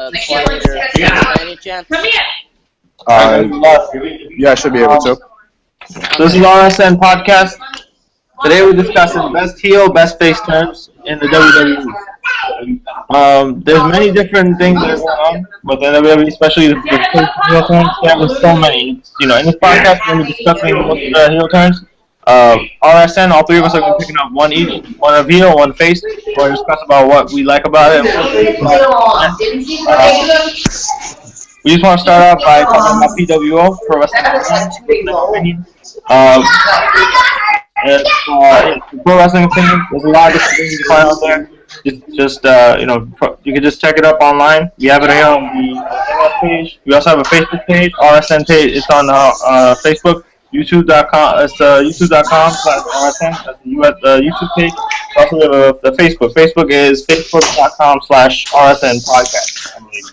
Terminator by any chance? Yeah, I should be able to. This is RSN Podcast. Today we're discussing best heel, best face turns in the WWE. There's many different things that are going on within WWE, especially the face heel turns. There's so many. In this podcast we're going to be discussing most of the heel turns. RSN, all three of us are going to be picking up one each, one of heel, one face. We're going to discuss about what we like about it. We just want to start off by talking about PWO, Pro Wrestling Opinion. Pro Wrestling Opinion, there's a lot of different things you can find out there. You can just check it up online. We have it here on the page. We also have a Facebook page, RSN page. It's on Facebook. YouTube.com. It's YouTube.com/RSN. That's the YouTube page. Also, we have the Facebook. Facebook is Facebook.com/RSN Podcast, I believe.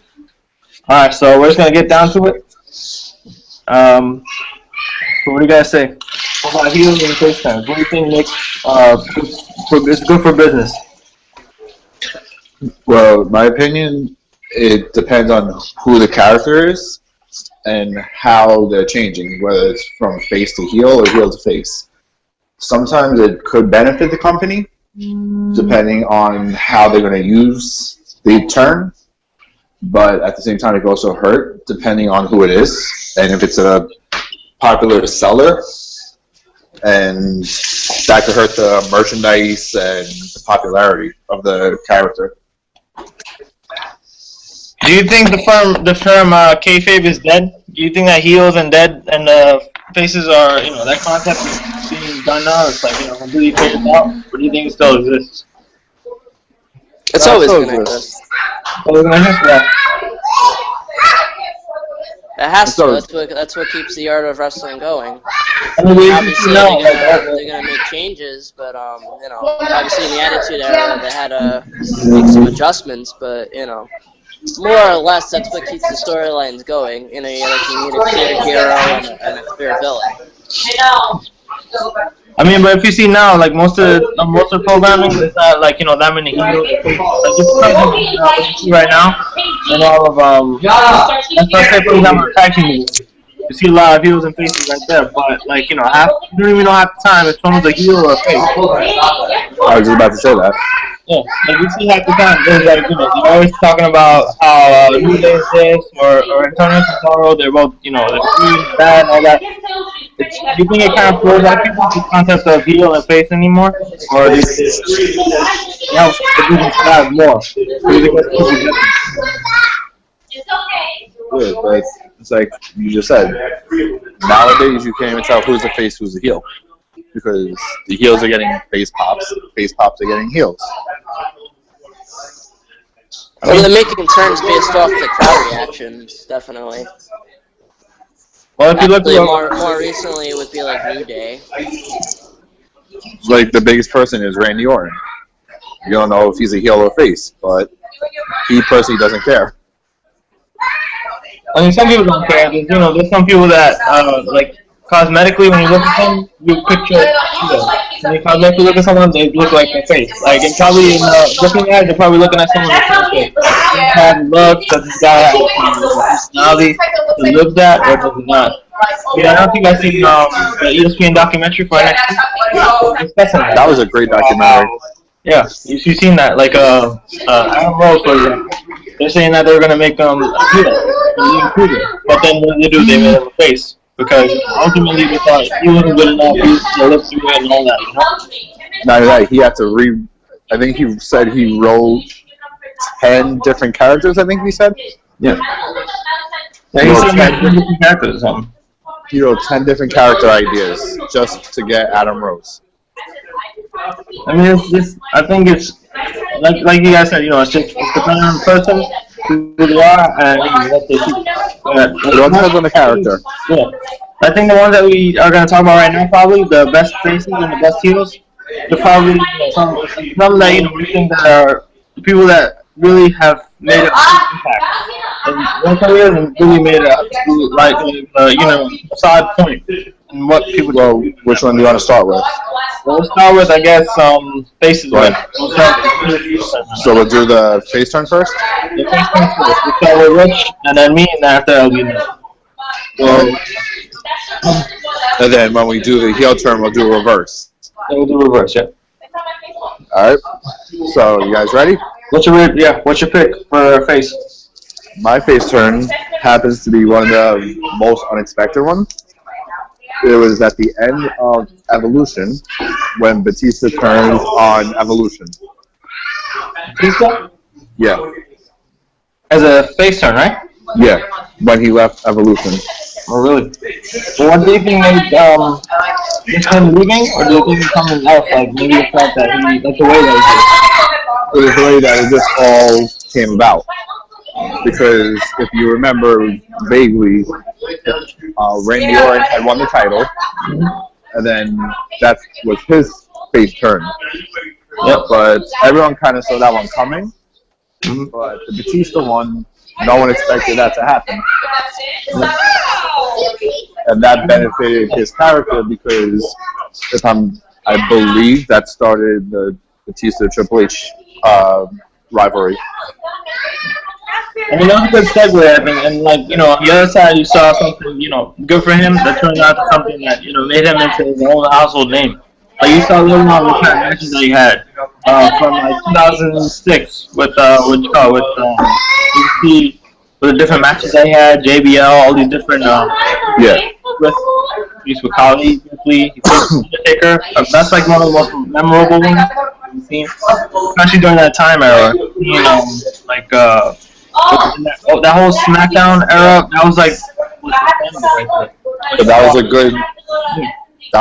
Alright, so we're just gonna get down to it. So what do you guys say? What about heels and face turns? What do you think makes it's good for business? Well, my opinion, it depends on who the character is and how they're changing, whether it's from face to heel or heel to face. Sometimes it could benefit the company, depending on how they're going to use the turn, but at the same time it could also hurt, depending on who it is, and if it's a popular seller, and that could hurt the merchandise and the popularity of the character. Do you think the term kayfabe is dead? Do you think that heels and dead and faces are, that concept is being done now? It's like, completely figured out? Or do you think it still exists? It's always going to exist. Always going to exist? Yeah. It has to. That's what keeps the art of wrestling going. Obviously, they're going to make changes, but obviously in the Attitude Era they had to make some adjustments, but more or less that's what keeps the storylines going. You need a clear hero and a clear villain. I mean, but if you see now, like most of programming, it's not like that many heroes. Like just what you see right now, and all of that's why I say for example, tag team movies. You see a lot of heels and faces right there, but you don't even know half the time if someone's a heel or a face. I was just about to say that. Yeah, you see half the time. There's you're always talking about how New Day is this or Antonio Cesaro. They're both they're good, bad, and all that. Do you think it kind of throws out people the concept of heel and face anymore, or do you think the business have more? Good, but it's like you just said. Nowadays, you can't even tell who's the face, who's the heel, because the heels are getting face pops are getting heels. Well, they're making turns based off the crowd reactions, definitely. Well, if you look more recently, it would be like New Day. Like the biggest person is Randy Orton. You don't know if he's a heel or face, but he personally doesn't care. I mean, some people don't care. There's some people that cosmetically, when you look at them, you picture when you cosmetically look at someone, they look like their face. Like, and probably looking at it, they're probably looking at someone with their face. Look, does this guy have personality to live that, or does he not? Yeah, I don't think I've seen the ESPN documentary for NXT. That was a great documentary. Yeah, you've seen that. Like, Adam Rose, for example. They're saying that they're going to make them a heel, but then what they do, they made him a face. Because ultimately they thought he wasn't good enough, he was going to live through it and all that, Not that, he had to I think he said he wrote 10 different characters, I think he said? Yeah. He said 10 different characters or something. He wrote 10 different character ideas just to get Adam Rose. I mean, I think it's, like you guys said, it's depending on the person, who they are, and what they do. It all depends on the character. Yeah. I think the ones that we are going to talk about right now, probably the best faces and the best heels, they're probably some that we think that are the people that really have made a big impact. And their careers and really made a side point. and what people. Well, which one do you want to start with? Well, let's start with, I guess, faces. Right. We'll start with the face turn. So we'll do the face turn first? The face turn first. We'll start with Rich, and then me, and after I'll be next. So, And then when we do the heel turn, we'll do a reverse. then we'll do reverse, yeah. Alright? So, you guys ready? What's your pick for face? My face turn happens to be one of the most unexpected ones. It was at the end of Evolution when Batista turned on Evolution. Batista? Yeah. As a face turn, right? Yeah. When he left Evolution. Oh, really? Well, what do you think made him leaving, or do you think something else, like maybe the fact that he, like the way that It was the way that it just all came about. Because if you remember vaguely, Randy Orton had won the title, and then that was his face turn. Yep. But everyone kind of saw that one coming. But the Batista one, no one expected that to happen. And that benefited his character because I believe that started the Batista Triple H rivalry. I mean, that was a good segue, I think, and like, you know, on the other side, you saw something, you know, good for him that turned out to something that, you know, made him into his own household name. Like, you saw little on what kind of matches that he had from like 2006 with with the different matches that he had, JBL, all these different with Kali, Ripley, Undertaker. That's like one of the most memorable ones we've seen, especially during that time era. You know, like that whole SmackDown era. That was like. But that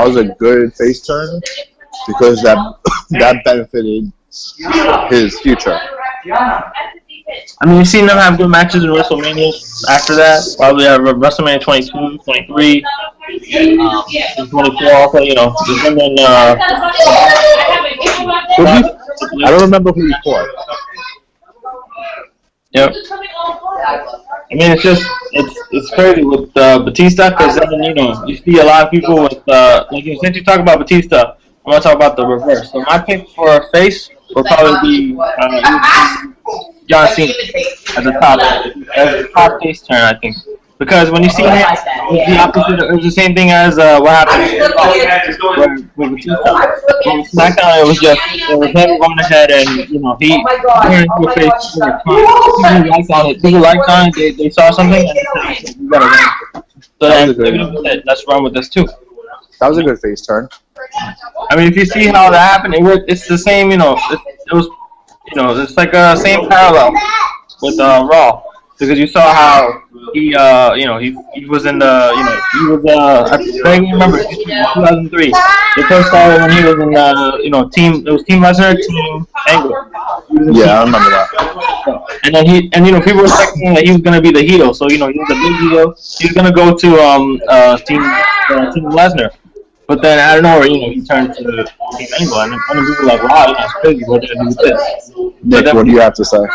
was a good face turn because that benefited his future. I mean, you've seen them have good matches in WrestleMania after that. Probably WrestleMania 22, 23, 24 also, you know. And then, I don't remember who he fought. Yep. I mean, it's crazy with Batista because then, you know, you see a lot of people with, like, since you talk about Batista, I'm going to talk about the reverse. So my pick for face will probably be John Cena as a top face turn, I think. Because when you see him, it's the opposite. It was the same thing as what happened with Batista. On SmackDown, it was him going ahead and, you know, he turned into a face. People liked on it. They saw something and they said, we gotta run. So then, let's run with this too. That was a good face turn. I mean, if you see how that happened, it's the same, you know, it was, you know, it's like a same parallel with Raw, because you saw how he, you know, he was in the, you know, he was, I vaguely remember 2003. They first started when he was in the, you know, it was Team Lesnar, Team Angle. Yeah, I remember that. And then you know, people were expecting that he was gonna be the heel, so you know, he was a big heel. He was gonna go to Team Lesnar. But then out of nowhere, you know, he turned to Team Angle, and people were like, "Wow, that's crazy. What did I do with this?" Nick, what do you have to say?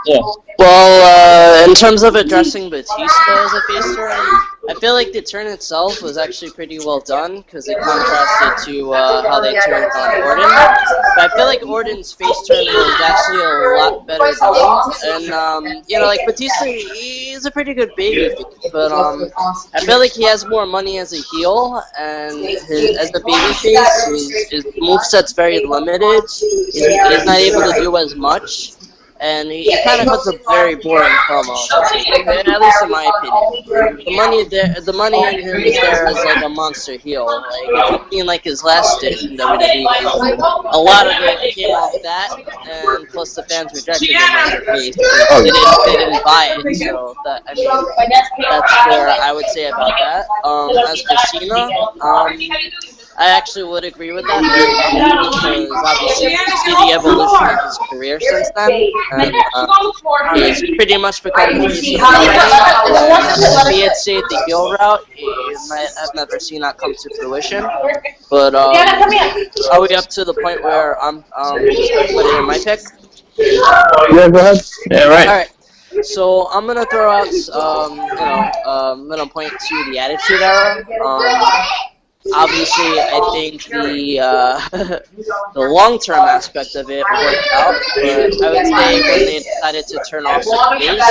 Yeah. Well, in terms of addressing Batista as a face turn, I feel like the turn itself was actually pretty well done because it contrasted to how they turned on Orton. But I feel like Orton's face turn was actually a lot better done. And, you know, like Batista, he's a pretty good baby, but I feel like he has more money as a heel, and as a baby face, his moveset's very limited. He's not able to do as much. And he kind of cuts a very boring promo, at least in my opinion. The money in him is there as like a monster heel. Like if you've seen like his last stint in WWE, a lot of it came off that, and plus the fans rejected him as a face. They didn't buy it, so that, I mean, that's where I would say about that. As for Cena, I actually would agree with that because obviously you see the evolution of his career since then, and he's pretty much become the face of the company. If he had stayed the heel route, he might have never seen that come to fruition. But are we up to the point where I'm putting in my pick? Yeah, go ahead. Yeah, right. All right. So I'm gonna throw out, I'm gonna point to the Attitude Era. Obviously, I think the the long-term aspect of it worked out, but I would say when they decided to turn off the face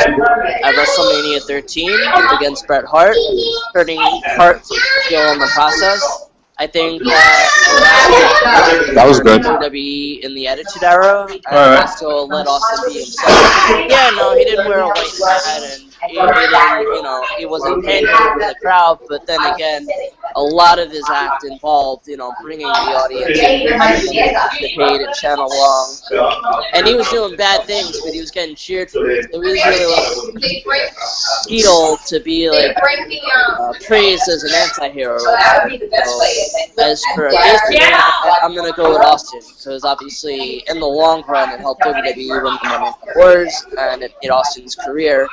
at WrestleMania 13 against Bret Hart, hurting Hart heel in the process. I think That was good. WWE in the Attitude Era, and Alright. also let Austin be himself. Yeah, no, he didn't wear a white hat, and he didn't, he wasn't pandering to the crowd. But then again, a lot of his act involved, bringing the audience in, participate and chant along. And he was doing bad things, but he was getting cheered for it. It was really like heel to be like praised as an anti-hero. So, as for I'm gonna go with Austin because obviously in the long run it helped WWE win the Money in the Wars and it made Austin's career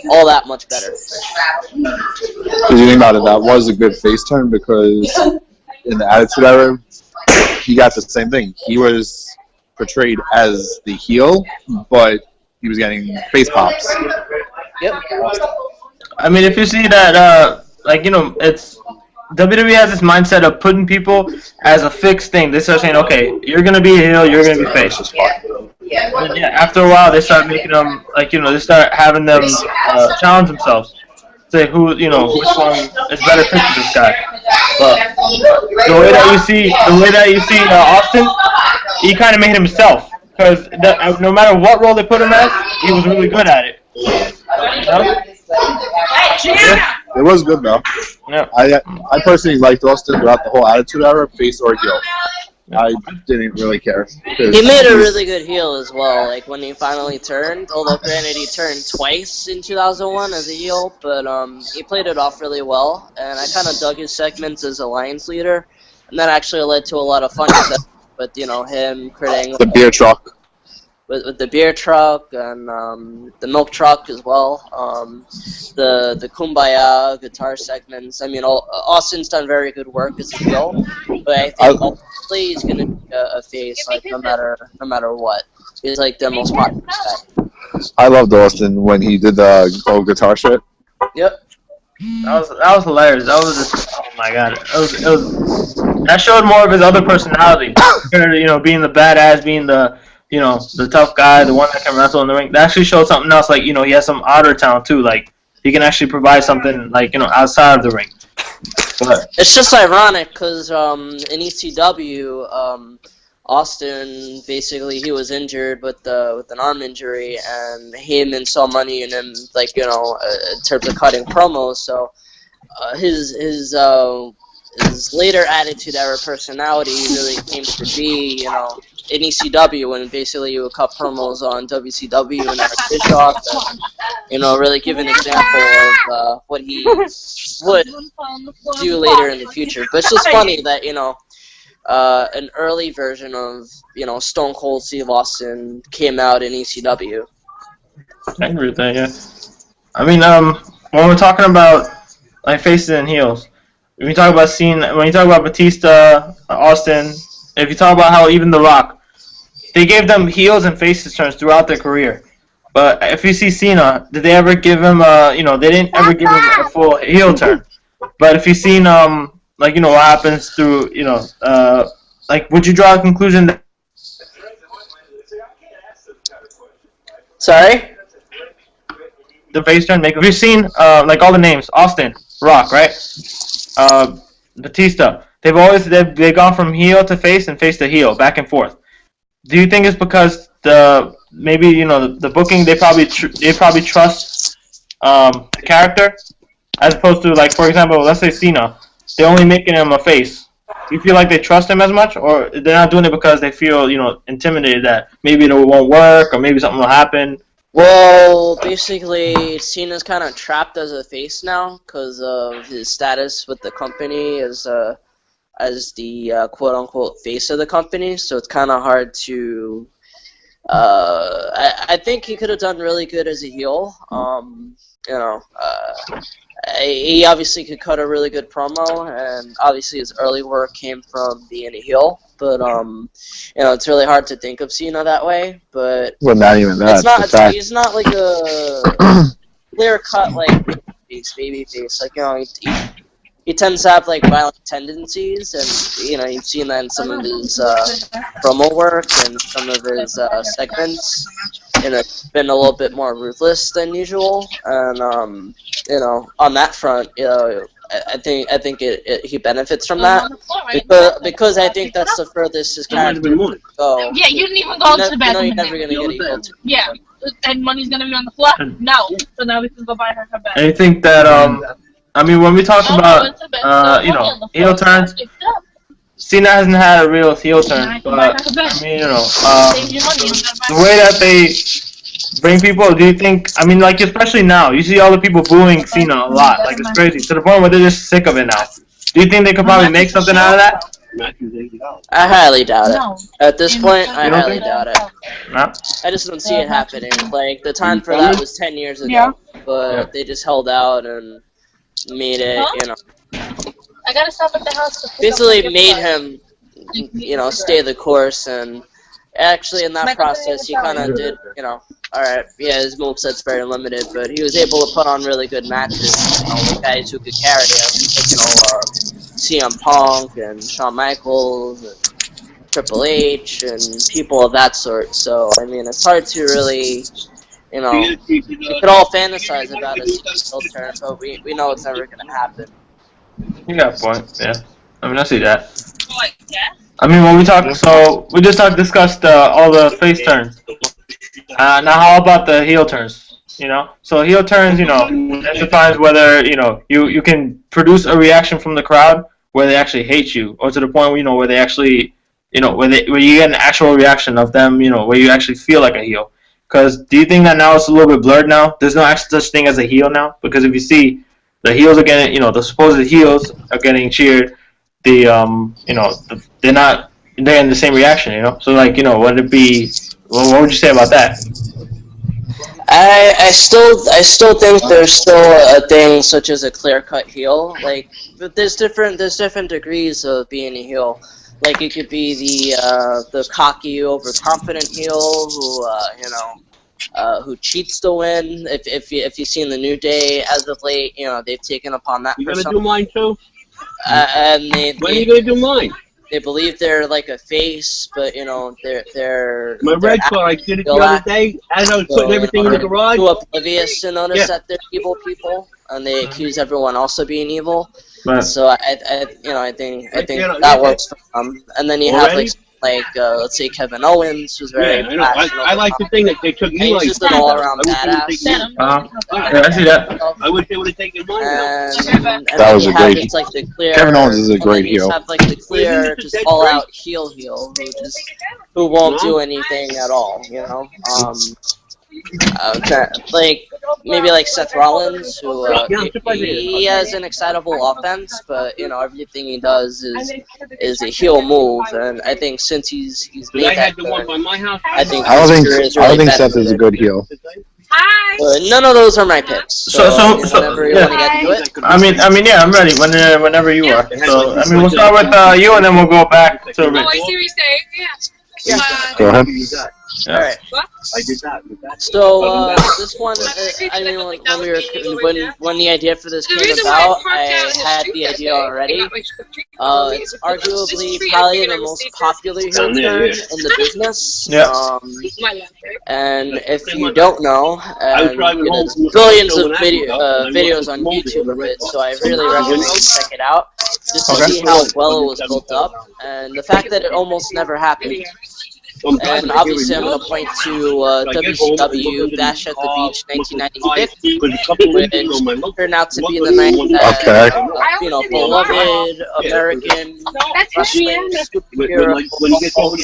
all that much better. Because you think about it, that was a good face turn because in the Attitude Era, he got the same thing. He was portrayed as the heel, but he was getting face pops. Yep. I mean, if you see that, it's WWE has this mindset of putting people as a fixed thing. They start saying, okay, you're gonna be a heel, you're gonna be face. And yeah, after a while, they start making them they start having them challenge themselves, say who which one is better fit for this guy. But the way that you see Austin, he kind of made himself because no matter what role they put him as, he was really good at it. Yeah, it was good though. Yeah. I personally liked Austin throughout the whole Attitude Era, face or heel. I didn't really care. He made a really good heel as well, like when he finally turned, although granted he turned twice in 2001 as a heel, but he played it off really well, and I kind of dug his segments as Alliance leader, and that actually led to a lot of funny stuff with, him creating The beer truck. with the beer truck and the milk truck as well, the Kumbaya guitar segments. I mean, Austin's done very good work as a heel, but I think ultimately he's gonna be a face, like no matter what. He's like the most popular guy. I loved Austin when he did the old guitar shit. Yep. That was hilarious. That was just, oh my god. That showed more of his other personality. Being the badass, being the the tough guy, the one that can wrestle in the ring. That actually showed something else. Like, he has some odder talent too. Like, he can actually provide something like outside of the ring. But It's just ironic because in ECW, Austin basically he was injured with an arm injury, and him and saw money in him in terms of cutting promos. So his later Attitude Era personality really came to be in ECW when basically you would cut promos on WCW and Eric Bischoff, and really give an example of what he would do later in the future. But it's just funny that an early version of Stone Cold Steve Austin came out in ECW. I agree with that. Yeah. I mean, when we're talking about like faces and heels, when you talk about Batista, Austin, if you talk about how even The Rock, they gave them heels and faces turns throughout their career. But if you see Cena, did they ever give him they didn't ever give him a full heel turn. But if you've seen what happens through would you draw a conclusion that Sorry? the face turn make? If you've seen all the names, Austin, Rock, right? Batista, they've gone from heel to face and face to heel, back and forth. Do you think it's because the booking they probably trust the character as opposed to for example, let's say Cena, they're only making him a face. Do you feel like they trust him as much, or they're not doing it because they feel intimidated that maybe it won't work or maybe something will happen? Well, basically, Cena's kind of trapped as a face now because of his status with the company as the quote-unquote face of the company. So it's kind of hard to. I think he could have done really good as a heel. He obviously could cut a really good promo, and obviously his early work came from being a heel. but you know, it's really hard to think of Cena that way. But Well, not even that. it's not. the fact, He's not like a clear cut like babyface. Like, you know, he tends to have like violent tendencies, and you know, you've seen that in some of his promo work and some of his segments. And it's been a little bit more ruthless than usual, and you know, on that front, you know, I think he benefits from that because I think that's the furthest his character can go. Yeah, you didn't even go to the bathroom. You know, you're never gonna get equal to. Yeah, and money's gonna be on the floor. No, so now we can go buy her her bed. And you think that I mean, when we talk about you know, heel turns, Cena hasn't had a real heel turn, but I mean, you know, the way that they bring people, do you think, I mean, like, especially now, you see all the people booing Cena a lot, like, it's crazy, to the point where they're just sick of it now. Do you think they could probably make something out of that? I highly doubt it. No. At this point, I don't highly think- doubt it. No? I just don't see it happening. Like, the time for that was 10 years ago, but they just held out and made it, you know, I gotta stop at the house. To pick basically up my made gift him, you know, stay the course, and actually in that process he kind of did, you know, alright, yeah, his moveset's very limited, but he was able to put on really good matches, you know, with guys who could carry him, like, you know, CM Punk and Shawn Michaels and Triple H and people of that sort. So, I mean, it's hard to really, you know, we could all fantasize about a heel turn, but we know it's never going to happen. You got a point, yeah. I mean, I see that. Like, yeah. I mean, when we talk, so we just discussed all the face turns. Now, how about the heel turns? You know, so heel turns, you know, it defines whether, you know, you can produce a reaction from the crowd where they actually hate you, or to the point where, you know, where they actually, you know, where you get an actual reaction of them, you know, where you actually feel like a heel. Because do you think that now it's a little bit blurred now? There's no actual such thing as a heel now, because if you see, the heels are getting, you know, the supposed heels are getting cheered. The you know, they're not getting the same reaction, you know. So, like, you know, would it be? Well, what would you say about that? I still think there's still a thing such as a clear-cut heel. Like, but there's different degrees of being a heel. Like, it could be the cocky, overconfident heel who you know, who cheats to win. If you've seen the New Day as of late, you know, they've taken upon that. You gonna do mine too? And When are you gonna do mine? they believe they're like a face, but you know they're My red car, I did it the other day as I was putting everything in the garage. too oblivious to notice Yeah. that they're evil people, and they accuse everyone else of being evil. Right. So I you know, I think You know, that works for them. And then you have Already? like let's say Kevin Owens, who's very Yeah, I know. passionate I like the thing that they took and me he's like. just an all-around badass. Yeah, I see that. I wish they would have taken mine. And That then was you a have great- just like the clear. Kevin Owens is a and then great you just heel. have like the clear, just all-out heel who won't do anything at all. You know, like maybe like Seth Rollins, who he has an excitable offense, but you know everything he does is a heel move, and I think since he's I made that had the one good, by my house. I think I don't his think career is I don't really think Seth is a benefited. good heel. Hi. None of those are my picks. So, So- whenever you yeah. want to get to it. I mean, yeah, I'm ready. Whenever you are. So, I mean, we'll start with you, and then we'll go back to Oh, I Rich. see what you're saying. Yeah. Go ahead. Yeah. All right. I did that. So this one, I mean, when the idea for this came about, I had the idea already. It's arguably probably the most popular heel turn in the business. Yeah. And if you don't know, and there's billions of videos on YouTube of it, so I really recommend you check it out just to see how well it was built up and the fact that it almost never happened. And obviously, I'm going to point to WCW Bash at the Beach 1996, which turned out to be the night that you know, beloved American wrestling superhero Hulk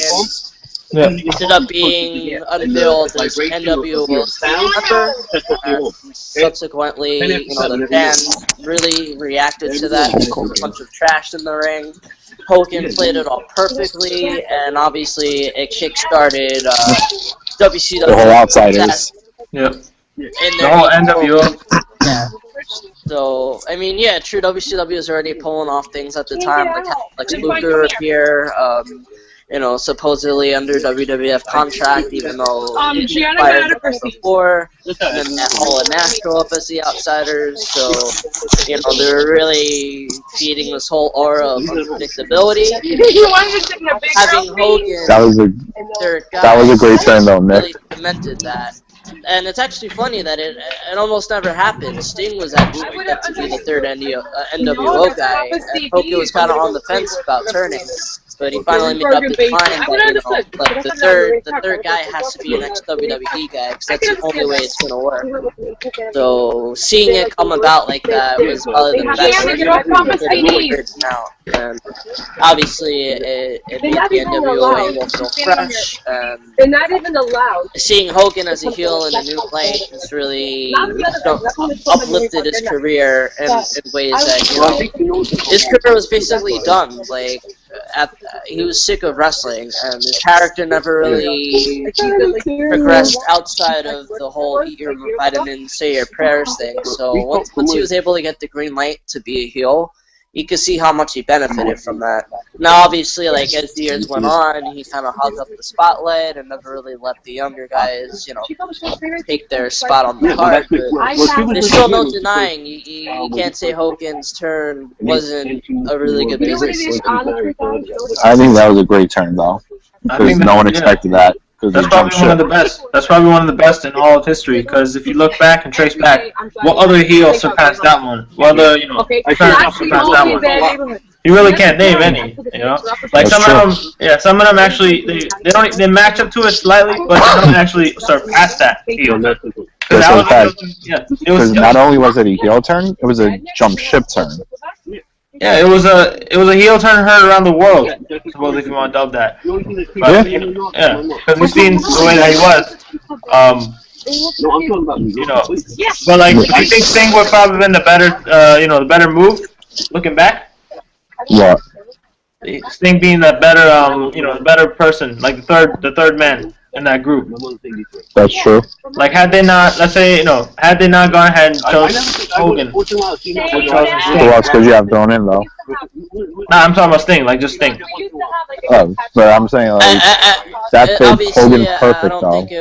Hogan ended up being unveiled as NWO member. Subsequently, you know, the fans really reacted to that. There was a bunch of trash in the ring. Hogan played it all perfectly, and obviously it kick-started WCW. The whole Outsiders. Yep. The The whole NWO. Yeah. So, I mean, yeah, true, WCW was already pulling off things at the time. Like Lex Luger appear. supposedly under WWF contract, even though he she had a fired better them before, and then that Hall and Nash show up as the outsiders, so, they were really feeding this whole aura of unpredictability. Having Hogan, that was a great turn though, Nick. really cemented that. And it's actually funny that it almost never happened. Sting was actually meant to be the third NWO guy, and Hogan was kind of on the fence about turning. But he finally made up his mind that, like the third guy has to be an ex-WWE guy, because that's the only way it's going to work. So seeing it come about like that was probably the best thing that out. And obviously it made the NWO angle feel fresh, and They're not even allowed. seeing Hogan as a heel in a new light has really uplifted his career in ways that, his career was basically done. Like, he was sick of wrestling, and his character never really progressed outside of the whole eat your vitamins, say your prayers thing. So once he was able to get the green light to be a heel, you could see how much he benefited from that. Now, obviously, like, as the years went on, he kind of hogged up the spotlight and never really let the younger guys, take their spot on the card. But there's still no denying, you can't say Hogan's turn wasn't a really good business decision. I think that was a great turn though, because no one expected that. That's probably one of the best. That's probably one of the best in all of history. Because if you look back and trace back, what other heel surpassed that one? What other, surpassed that one? You really can't name any. Like some of them, some of them actually they match up to it slightly, but they don't actually surpass that heel. Because not only was it a heel turn, it was a jump ship turn. Yeah, it was a heel turn heard around the world. Suppose if you want to dub that. But, because we've seen the way that he was. But like, do you think Sting would probably been the better, the better move, looking back? What? Sting being the better, the better person, like the third man in that group. That's true. Like, had they not, let's say, had they not gone ahead and chose Hogan. Who else could you have thrown in though? Nah, I'm talking about Sting, like just Sting. Oh, but I'm saying like that fits Hogan perfect I don't though. think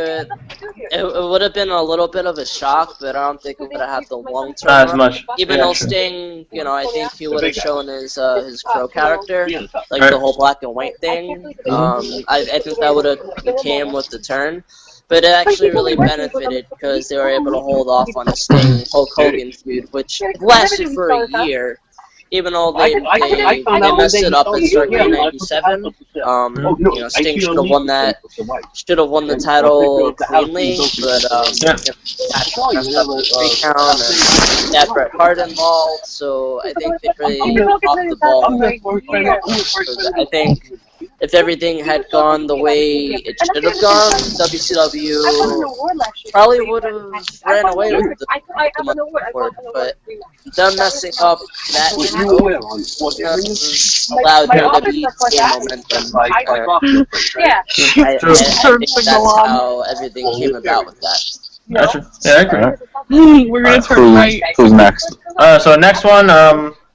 it would have been a little bit of a shock, but I don't think it would have had the long term. Not as much. Even though Sting, I think he would have shown his Crow character, like the whole black and white thing. I think that would have came with the turn. But it actually really benefited because they were able to hold off on a Sting Hulk Hogan feud, which lasted for a year. Even though they messed it up in Starrcade '97, Sting should have won the title cleanly, but messed up the 3 count and had Bret Hart involved, so I think they really off the ball. I think if everything had gone the way it should have gone, WCW probably would have ran away with the money award, but them messing up that allowed WWE to gain momentum. I think that's how everything came about with that. Gotcha. Yeah, I agree. We're gonna turn right. Who's next? So next one,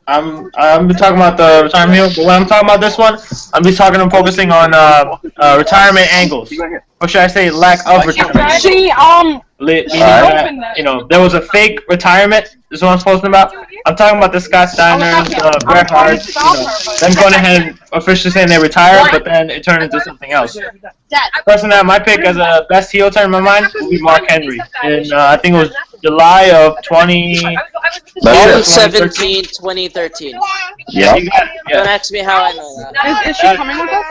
I'm talking about the retirement heel, but when I'm talking about this one, I'm focusing on retirement angles. Or should I say lack of retirement? See, there was a fake retirement. This is what I'm speaking about. I'm talking about the Scott Steiners, Bret Hart, them going ahead and officially saying they retired, but then it turned into something else. The person that I might pick as a best heel turn in my mind would be Mark Henry. And I think it was July of 2017, 2013. Yeah. Don't ask me how I know that. Is she coming with us?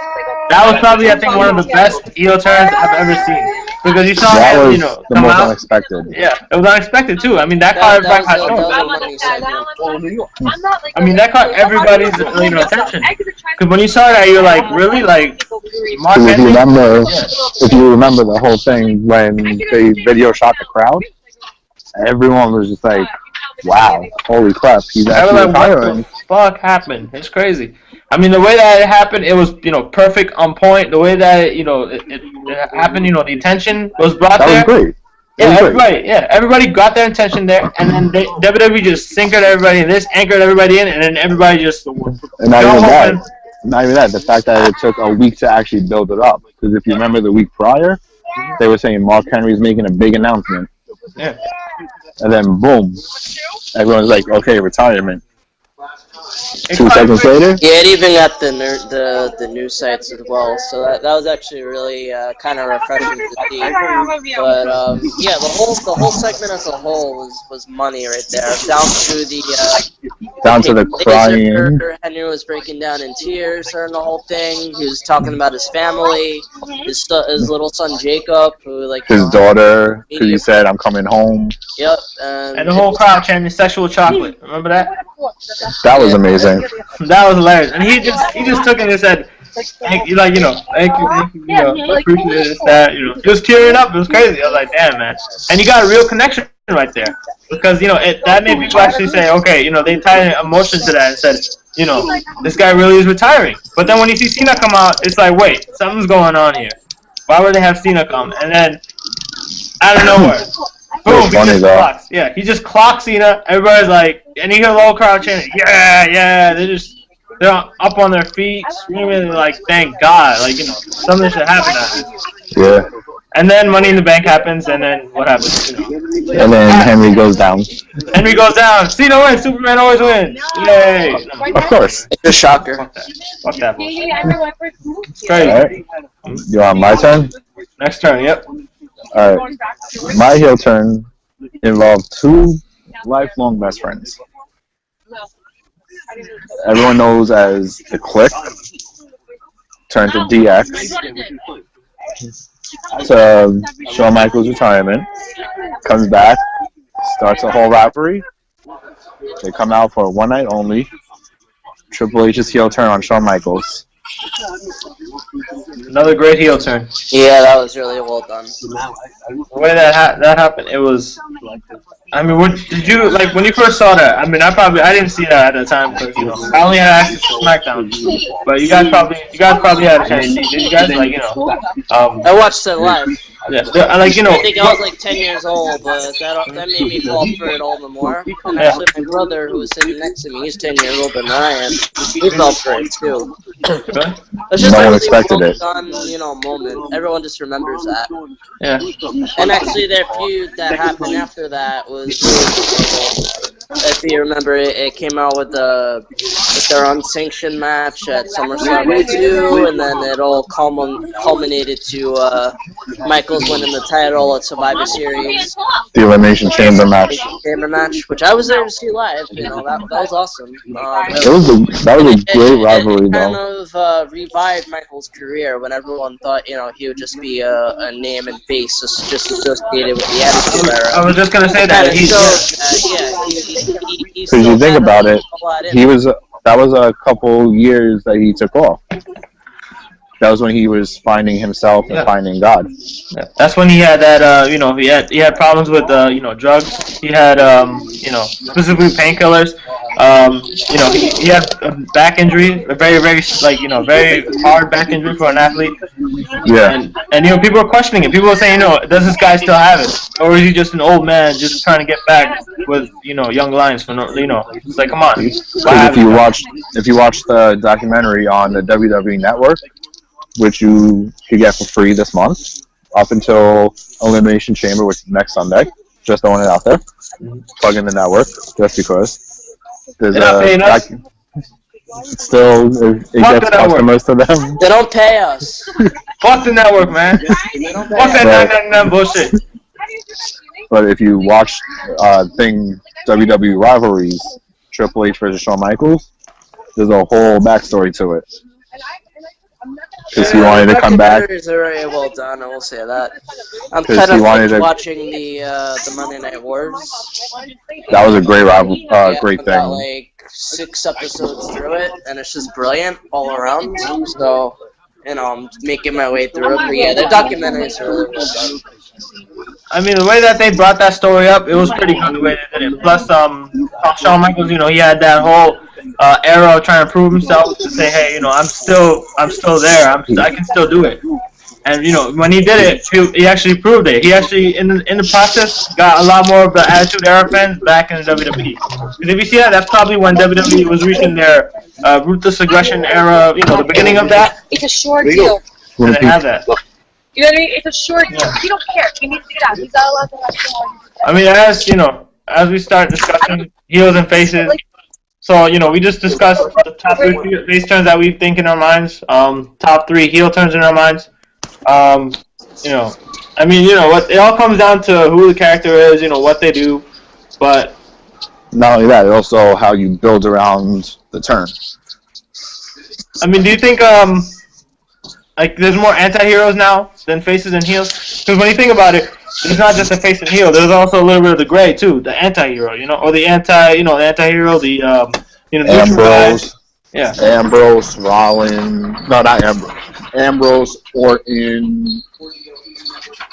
That was probably, I think, one of the best heel turns I've ever seen. Because you saw that him, was the come most out. unexpected. Yeah, it was unexpected too. I mean, that caught everybody's that caught everybody's attention. Because when you saw that, you're like, really, like, Mark Henry? If you remember the whole thing when they video shot the crowd, everyone was just like, wow, holy crap, he's actually retiring. What the fuck happened? It's crazy. I mean, the way that it happened, it was, perfect, on point. The way that, it happened, the attention was brought there. That was great. Everybody got their attention there, and then WWE just sinkered everybody in this, anchored everybody in, and then everybody just and not even that. not even that, the fact that it took a week to actually build it up. Because if you remember the week prior, they were saying Mark Henry's making a big announcement. Yeah. And then, boom, everyone's like, okay, retirement. 2 seconds later? Yeah, it even got the news sites as well, so that was actually really kind of refreshing to see. But yeah, the whole segment as a whole was money right there, down to the crying. Henry was breaking down in tears during the whole thing. He was talking about his family, his little son Jacob, who his daughter, because he said, "I'm coming home." Yep. And the whole crowd chanting "sexual chocolate." Remember that? That was amazing. That was hilarious. And he just took it and said, thank you, thank you, appreciate this, that, just tearing up. It was crazy. I was like, damn, man. And you got a real connection right there. Because, that made people actually say, okay, they tied emotion to that and said, this guy really is retiring. But then when you see Cena come out, it's like, wait, something's going on here. Why would they have Cena come? And then, out of nowhere, boom, he just clocks. Yeah, he just clocks Cena. Everybody's like, and you hear the whole crowd chanting, yeah. They're up on their feet, screaming like, thank God. Like, something should happen out of this. Yeah. And then Money in the Bank happens, and then what happens? And then Henry goes down. Henry goes down. Cena wins. Superman always wins. Yay. Of course. It's a shocker. Fuck that bullshit. It's crazy. Alright. You want my turn? Next turn, yep. Alright. My heel turn involved 2 lifelong best friends. Everyone knows as the Click turned to DX. To Shawn Michaels' retirement. Comes back, starts a whole rivalry. They come out for one night only. Triple H's heel turn on Shawn Michaels. Another great heel turn. Yeah, that was really well done. The way that happened, it was. I mean, what did you like when you first saw that? I mean, I didn't see that at the time because I only had access to SmackDown. But you guys probably had a chance to see. Did you guys I watched it live. Yeah, I think I was like 10 years old, but that made me fall for it all the more. And actually, my brother, who was sitting next to me, he's 10 years older than I am, he fell for it too. It's just No one a really expected it. well done, moment. Everyone just remembers that. Yeah. And actually, their feud that happened after that was really if you remember, it came out with their unsanctioned match at SummerSlam 2, and then it all culminated to Michaels winning the title at Survivor Series. The Elimination Chamber match. Which I was there to see live. That was awesome. That was a great rivalry, kind though. of revived Michaels' career when everyone thought, he would just be a name and face just associated with the Attitude Era. I was just gonna say that. Because you think about it, that was a couple years that he took off. That was when he was finding himself and finding God. Yeah. That's when he had that, he had problems with, drugs. He had, specifically painkillers. He had a back injury, a very, very, very hard back injury for an athlete. Yeah. And people were questioning it. People were saying, does this guy still have it? Or is he just an old man just trying to get back with, young lions for it's like, come on. If you watch the documentary on the WWE Network, which you could get for free this month, up until Elimination Chamber, which is next Sunday. Just throwing it out there. Plug in the network, just because. There's it gets customers to them. They don't pay us. Fuck the network, man. Fuck that 999 bullshit. But if you watch WWE rivalries, Triple H versus Shawn Michaels, there's a whole backstory to it. Because he wanted to come back. It's very well done, I will say that. I'm kind of watching the Monday Night Wars. That was a great great thing. About, 6 episodes through it, and it's just brilliant all around. So, I'm making my way through it. But yeah, the documentaries are really well done. I mean, the way that they brought that story up, it was pretty good the way they did it. Plus, Shawn Michaels, he had that whole era of trying to prove himself to say, hey, I'm still there. I can still do it. And when he did it, he actually proved it. He actually in the process got a lot more of the Attitude Era fans back in the WWE. Because if you see that, that's probably when WWE was reaching their ruthless aggression era. The beginning of that. It's a short deal. And they have that. You know what I mean? It's a short deal. He don't care. He needs to get out. He's not allowed to have more. I mean, as we start discussing heels and faces, so we just discussed the top 3 face turns that we think in our minds. Top 3 heel turns in our minds. I mean, what it all comes down to who the character is, what they do, but not only that, also how you build around the turn. I mean, do you think like there's more anti-heroes now than faces and heels? Because when you think about it, it's not just a face and heel. There's also a little bit of the gray too, the anti-hero, or the anti-hero, the Ambrose. Yeah. Ambrose, Rollins. No, not Ambrose. Ambrose, Orton.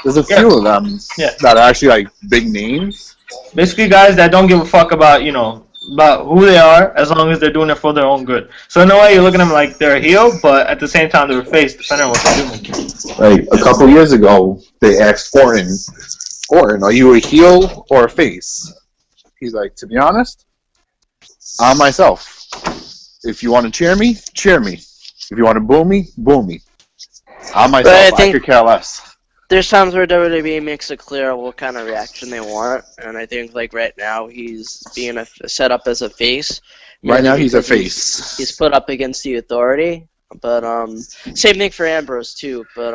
There's a few of them that are actually like big names. Basically, guys that don't give a fuck about about who they are, as long as they're doing it for their own good. So in a way, you're looking at them like they're a heel, but at the same time they're a face, depending on what they're doing. Like a couple years ago, they asked Orton, are you a heel or a face? He's like, to be honest, I'm myself. If you want to cheer me, cheer me. If you want to boo me, boo me. I'm myself. I could care less. There's times where WWE makes it clear what kind of reaction they want, and I think like right now he's being set up as a face. Right now he's a face. He's put up against the Authority, but same thing for Ambrose too. But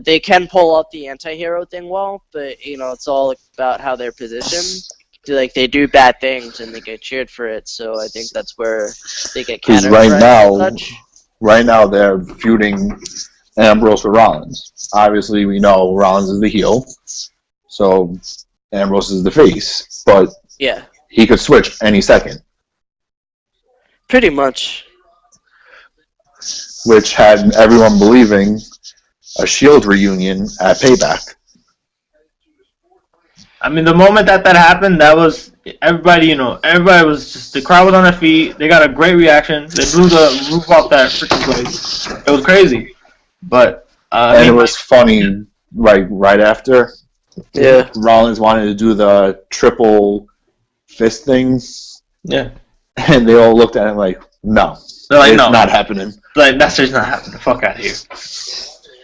they can pull off the anti-hero thing well, but it's all about how they're positioned. Like they do bad things and they get cheered for it, so I think that's where they get categorized. Right now they're feuding Ambrose with Rollins. Obviously, we know Rollins is the heel, so Ambrose is the face. But yeah, he could switch any second. Pretty much. Which had everyone believing a Shield reunion at Payback. I mean, the moment that happened, that was everybody. Everybody was just the crowd was on their feet. They got a great reaction. They blew the roof off that freaking place. It was crazy. But and it was funny, right after. Yeah. Rollins wanted to do the triple fist thing. Yeah. And they all looked at him like, no. They're like, it's no. not happening. Like, that's just not happening. Fuck out of here.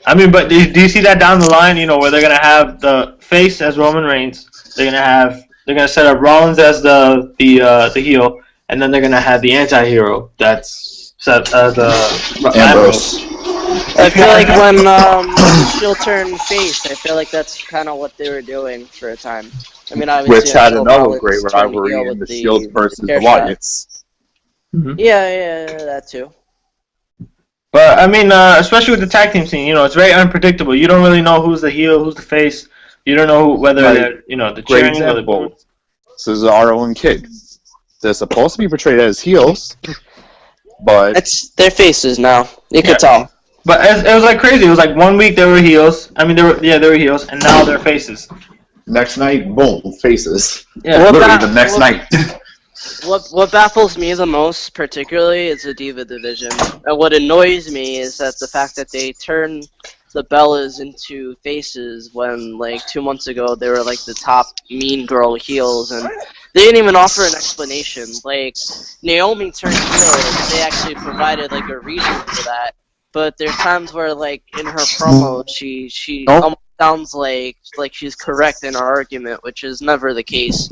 I mean, but do you see that down the line, where they're going to have the face as Roman Reigns, they're gonna set up Rollins as the heel, and then they're going to have the anti-hero that's set as Ambrose. I feel like when Shield turned face, I feel like that's kind of what they were doing for a time. I mean, obviously, which had another great rivalry in the Shield versus the Wyatts. Mm-hmm. Yeah, that too. But I mean, especially with the tag team scene, it's very unpredictable. You don't really know who's the heel, who's the face. You don't know whether they're, the cheering or the booing. Cesaro and Kid. They're supposed to be portrayed as heels, but it's their faces now. You can tell. But it was like crazy. It was like 1 week they were heels. I mean, they were heels, and now they're faces. Next night, boom, faces. Yeah, literally the next night. What baffles me the most, particularly, is the Diva division. And what annoys me is that the fact that they turn the Bellas into faces when, like, 2 months ago they were like the top mean girl heels, and they didn't even offer an explanation. Like, Naomi turned heel, they actually provided like a reason for that. But there's times where, like, in her promo, she almost sounds like she's correct in her argument, which is never the case.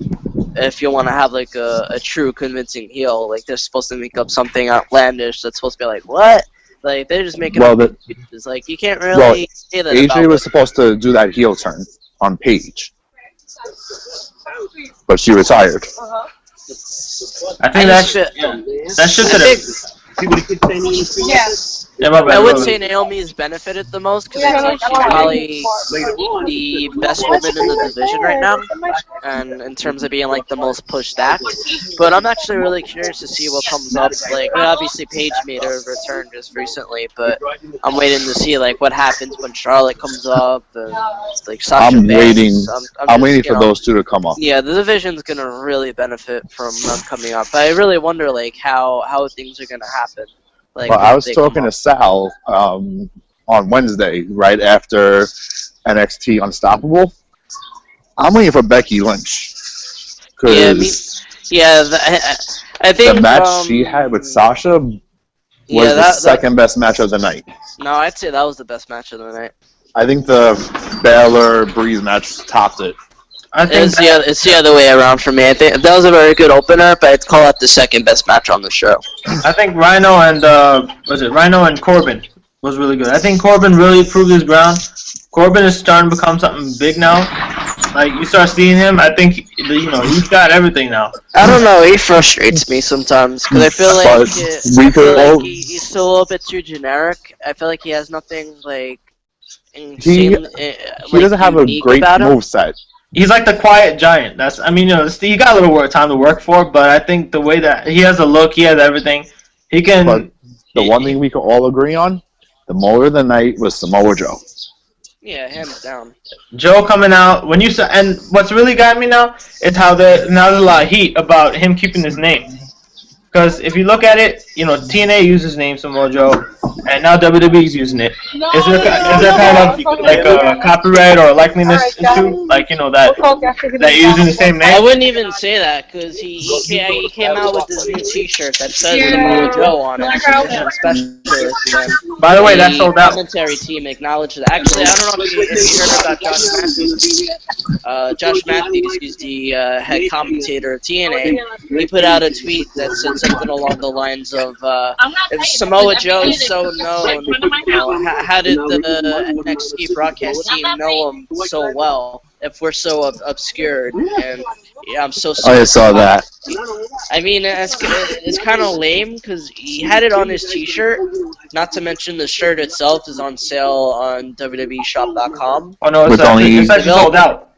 If you want to have, like, a true convincing heel, like, they're supposed to make up something outlandish that's supposed to be like, what? Like, they're just making up excuses. Like, you can't really say that AJ was supposed to do that heel turn on Paige. But she retired. I think that should I would say Naomi's benefited the most because she's probably the best woman in the division right now, and in terms of being like the most pushed act. But I'm actually really curious to see what comes up. Like, obviously Paige made her return just recently, but I'm waiting to see like what happens when Charlotte comes up and like Sasha Banks. I'm waiting for those two to come up. Yeah, the division's gonna really benefit from them coming up. But I really wonder like how things are gonna happen. Like, I was talking to Sal on Wednesday, right after NXT Unstoppable. I'm waiting for Becky Lynch. I think the match she had with Sasha was the second best match of the night. No, I'd say that was the best match of the night. I think the Balor Breeze match topped it. I think It's the other way around for me. I think that was a very good opener, but I'd call that the second best match on the show. I think Rhino and Rhino and Corbin was really good. I think Corbin really proved his ground. Corbin is starting to become something big now. Like, you start seeing him, I think, he's got everything now. I don't know, he frustrates me sometimes, because I feel like, he's still a little bit too generic. I feel like he has nothing, like, insane, he doesn't have a great moveset. He's like the quiet giant. He got a little time to work for, but I think the way that he has a look, he has everything. He can... But the one thing we can all agree on, the motor of the night was Samoa Joe. Yeah, hands down. Joe coming out and what's really got me now is how there's a lot of heat about him keeping his name. Because if you look at it, TNA uses his name Samoa Joe, and now WWE's using it. Is there kind of like a copyright or a likeliness issue, like that you're using the same name? I wouldn't even say that because he came out with this new T-shirt that says Samoa Joe on it. Specialist. And by the way, that sold out. The commentary team acknowledged that. Actually, I don't know if you heard about Josh Matthews. Josh Matthews, he's the head commentator of TNA. He put out a tweet that said something along the lines of, if Samoa Joe is so known, how did the NXT broadcast team know him so well if we're so obscured? And yeah, I'm so sorry. I saw that. I mean, it's kind of lame because he had it on his T-shirt. Not to mention the shirt itself is on sale on WWEshop.com. Oh no, it's actually sold out.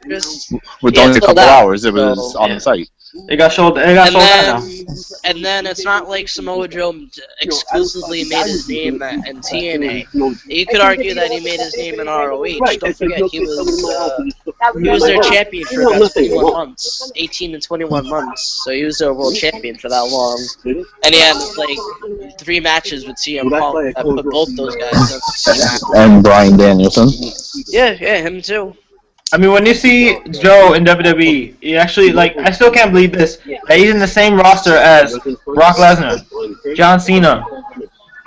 With only a couple hours, it was on the site. It got sold out now. And then it's not like Samoa Joe exclusively made his name in TNA. You could argue that he made his name in ROH. Don't forget, he was their champion for about 21 months, 18 to 21 months. So he was their world champion for that long. And he had like 3 matches with CM Punk that put both those guys in. And Bryan Danielson. Yeah, him too. I mean, when you see Joe in WWE, you actually, I still can't believe this, that he's in the same roster as Brock Lesnar, John Cena.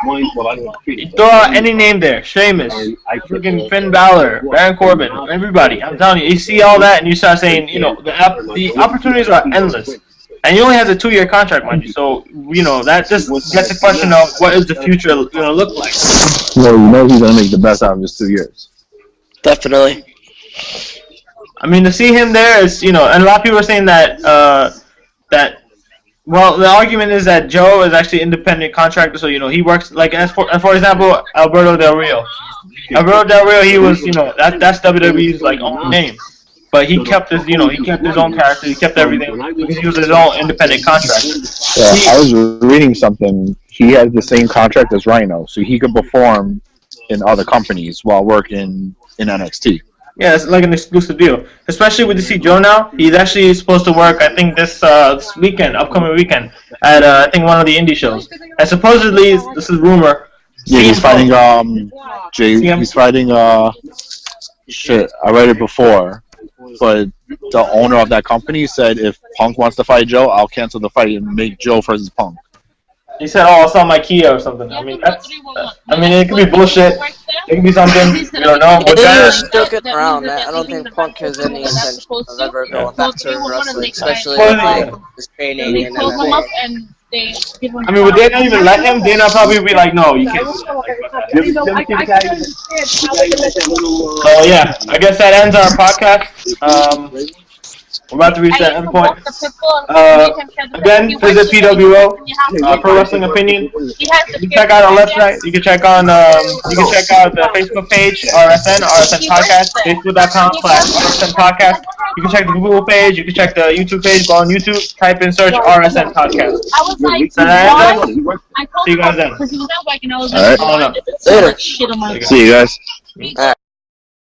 You throw out any name there, Sheamus, freaking Finn Balor, Baron Corbin, everybody. I'm telling you, you see all that and you start saying, the opportunities are endless. And he only has a 2-year contract, mind you, so, that just gets the question of what is the future going to look like. Well, he's going to make the best out of his 2 years. Definitely. I mean, to see him there is, and a lot of people are saying that, well, the argument is that Joe is actually an independent contractor, so, he works, like, for example, Alberto Del Rio. Alberto Del Rio, he was, that's WWE's, own name. But he kept his, he kept his own character, he kept everything, because he was his own independent contractor. Yeah, I was reading something, he had the same contract as Rhino, so he could perform in other companies while working in NXT. Yeah, it's like an exclusive deal. Especially with DC Joe now, he's actually supposed to work, I think, this upcoming weekend, at, I think, one of the indie shows. And supposedly, this is rumor. Yeah, he's fighting, he's fighting, shit, I read it before, but the owner of that company said if Punk wants to fight Joe, I'll cancel the fight and make Joe versus Punk. He said, "Oh, I'll sell my Kia or something." I mean, it could be bullshit. It could be something. We don't know. But he's still getting around. I don't think Punk has any intention of ever going back to wrestling, especially with his training and MMA. I mean, would they not even let him? They'd not probably be like, "No, you can't." So yeah, I guess that ends our podcast. We're about to reach that end point. Again, visit PWO, Pro Wrestling Opinion. You can check out our website. You can check out the Facebook page, RSN Podcast, Facebook.com/RSN Podcast. You can check the Google page. You can check the YouTube page. Go on YouTube, type in search RSN Podcast. See you guys then. All right. Later. See you guys.